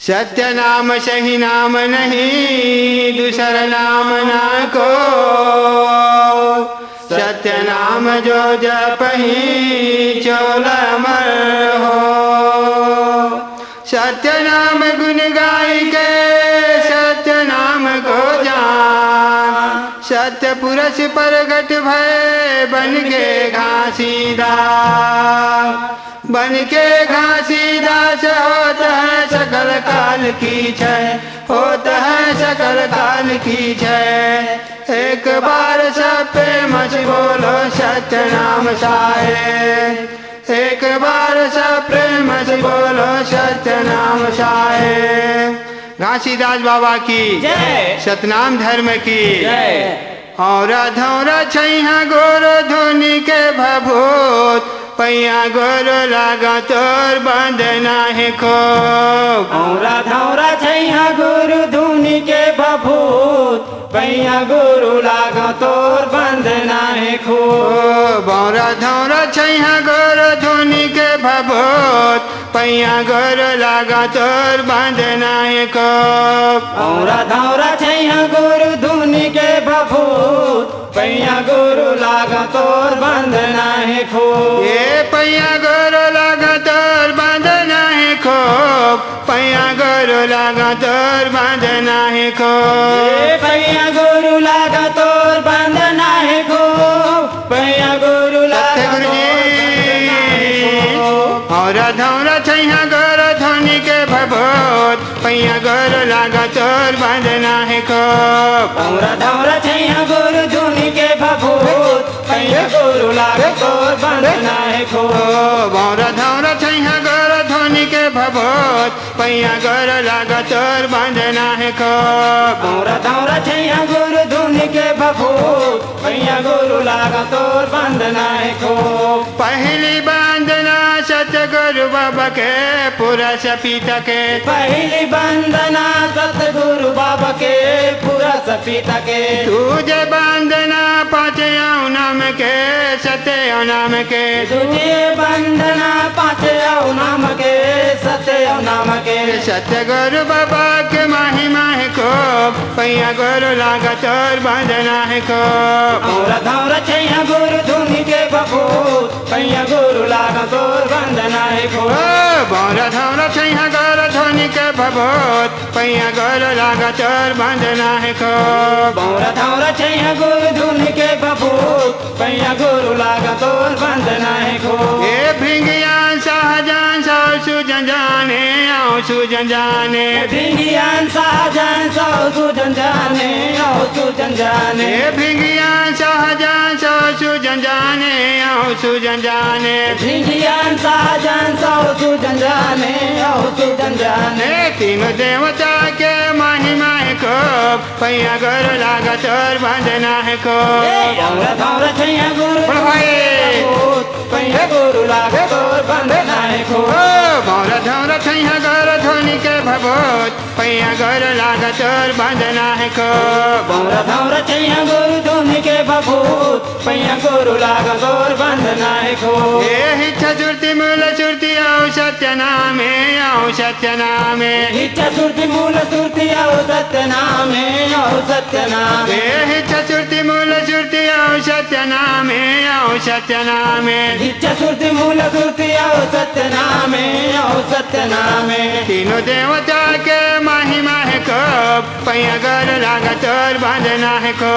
सत्य नाम सही नाम नहीं, दूसर नाम ना को। सत्य नाम जो जपहि चोल अमर हो। सत्य नाम गुण गाय के सत्य नाम को जान। सत्य पुरुष प्रगट भय बन के घासीदास। बन के घासीदास होता है सकल काल की जय। होता है सकल काल की जय। एक बार सब प्रेम से बोलो सत्य नाम साहेब। एक बार सब प्रेम से बोलो सत्य नाम साहेब। घासीदास बाबा की जय। सतनाम धर्म की जय। और धौरा छैहा गोरो धुनी के भभूत। पैया गोरो लागा तोर बंदना है को। औरा धौरा छैहा गुरु धुनी के भभूत। पैया गुरु लागा तोर बंदना है खो। बौरा धौरा छैहा गोरो धुनी के भभूत। पैया गोरो लागा तोर बंदना है को। औरा धौरा छैहा गुरु धुनी के भभूत। पैया गुरु लागा तोर बंदना है खो। ये पैया गोरो लागा तोर बंदना है खो। पैया गोरो लागा तोर बंदना है खो। ये पैया गुरु लागा तोर बंदना है खो। पैया गुरु लागा तोर बंदना है खो। और धौरा छैहा गोरो धुनी के भभूत। पैया गोरो लागा तोर बंदना है खो। औरा धौरा छैहा गुरु धुनी के भभूत। पैया गुरु लागा तोर बंदना है खो। बौरा धौरा छैहा गोरो धुनी के भभूत। पैया गोरो लागा तोर बंदना है खो। औरा धौरा छैहा गुरु धुनी के भभूत। पैया गुरु लागा तोर बंदना है खो। पहली बंदना सतगुरु बाबा के पूरा सपीता के। पहली वंदना सतगुरु बाबा के पूरा सपीता के। तुझे बंदना पाँचों नाम के सत्य नाम के। तुझे वंदना पाँचों नाम के सत्य नाम के। सतगुरु बाबा के महिमा है को। पैया गुरु लागा तोर बंदना है को। औरा धौरा छैहा गुरु धुनी के भभूत। पैया गुरु लागा तोर बंदना है खो। बौरा धौरा छैहा गोरो धुनी के भभूत। पैया गोरो लागा तोर बंदना है को। बौरा धौरा छैहा गुरु धुनी के भभूत। पैया गुरु लागा तोर बंदना है खो। ए भृंगियान शाहजान सौ सुजन जाने आओ सुजन जाने। भिंगियान शाहजान सौ सुजन जाने आओ सुजन जाने। ए भृंगियान शाहजान सौ सुजन जाने आओ सुजन जाने। भिंगियान शाहजान सौ सुजन जाने आओ सुजन जाने। तीनों देवता के महिमा है को। पैया गोरो लागा तोर बंदना है को। औरा धौरा छैहा गुरु पैया गुरु लागा तोर बंदना है खो। बौरा धौरा छैहा गोरो धुनी के भभूत। पैया गोरो लागा तोर बंदना है को। बौरा धौरा छैहा गुरु धुनी के भभूत। पैया गुरु लागा तोर बंदना है खो। हे चतुर्थी मूल सुरती आओ सत्य नामे आओ सत्य नामे। इच्छा सुरती मूल सुरती आओ सत्य नामे आओ सत्य नामे। हे चतुर्थी मूल सुरती आओ सत्य नामे आओ सत्य नामे। इच्छा सुरती मूल सुरती आओ सत्य नामे आओ सत्य नामे। तीनों देवता के महिमा है को। पैया गोरो लागा तोर बंदना है को।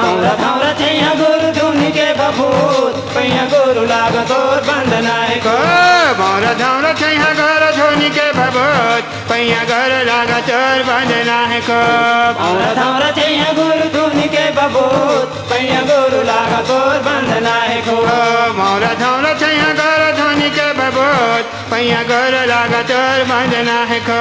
औरा धौरा छैहा गुरु धुनी के भभूत। पैया गुरु लागा तोर बंदना है को। खो। बौरा धौरा छैहा गोरो धुनी के भभूत। पैया गोरो लागा तोर बंदना है को। औरा धौरा छैहा गुरु धुनी के भभूत। पैया गुरु लागा तोर बंदना है खो। बौरा धौरा छैहा गोरो धुनी के भभूत। पैया गोरो लागा तोर बंदना है को।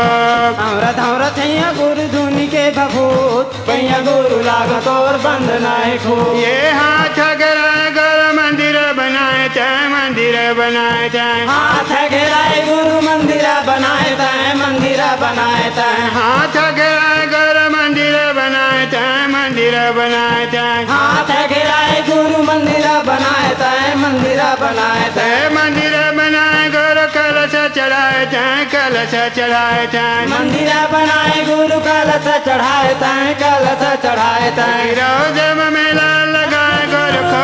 औरा धौरा छैहा गुरु धुनी के भभूत। पैया गुरु लागा तोर बंदना है खो। ये हाथ गरा गोरो मंदिर बनाए थे मंदिर बनाए थे। हाथ घेराए गुरु मंदिर बनाए थे मंदिर बनाए थे। हाथ गरा गोरो मंदिर बनाए थे मंदिर बनाए थे। हाथ घेराए गुरु मंदिर बनाए थे मंदिर बनाए थे। मंदिर बनाए गोरो कलश चढ़ाए चढ़ाए तैं कलश चढ़ाए तैं मंदिर बनाए गुरु कलश चढ़ाए तैं कलश चढ़ाए तैं रोज में मेला लगाए गुरु को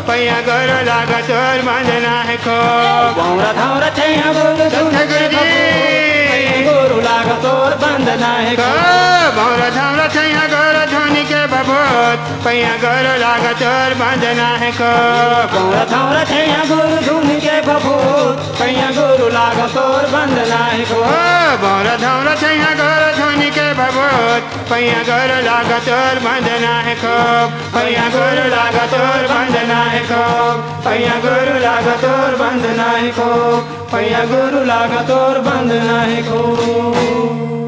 पैया गुरु लागा तोर बंदना है को भौरा धौरा छैया गुरु सतगुरु जी गुरु लागा तोर बंदना है को भौरा धामरा छैया गुरु धोनी के बबूत पैया गुरु लागा तोर बंदना है को भौरा धौरा छैया गुरु धुन के बबूत पैया गुरु लागा तोर बंदना है को भौरा धामरा छैया गुरु धोनी के बबूत पैया गुरु लागा तोर बंदना है को पैया गुरु लागा तोर बंदना है को पैया गुरु लागा तोर बंदना है को पैया गुरु लागा तोर बंदना है को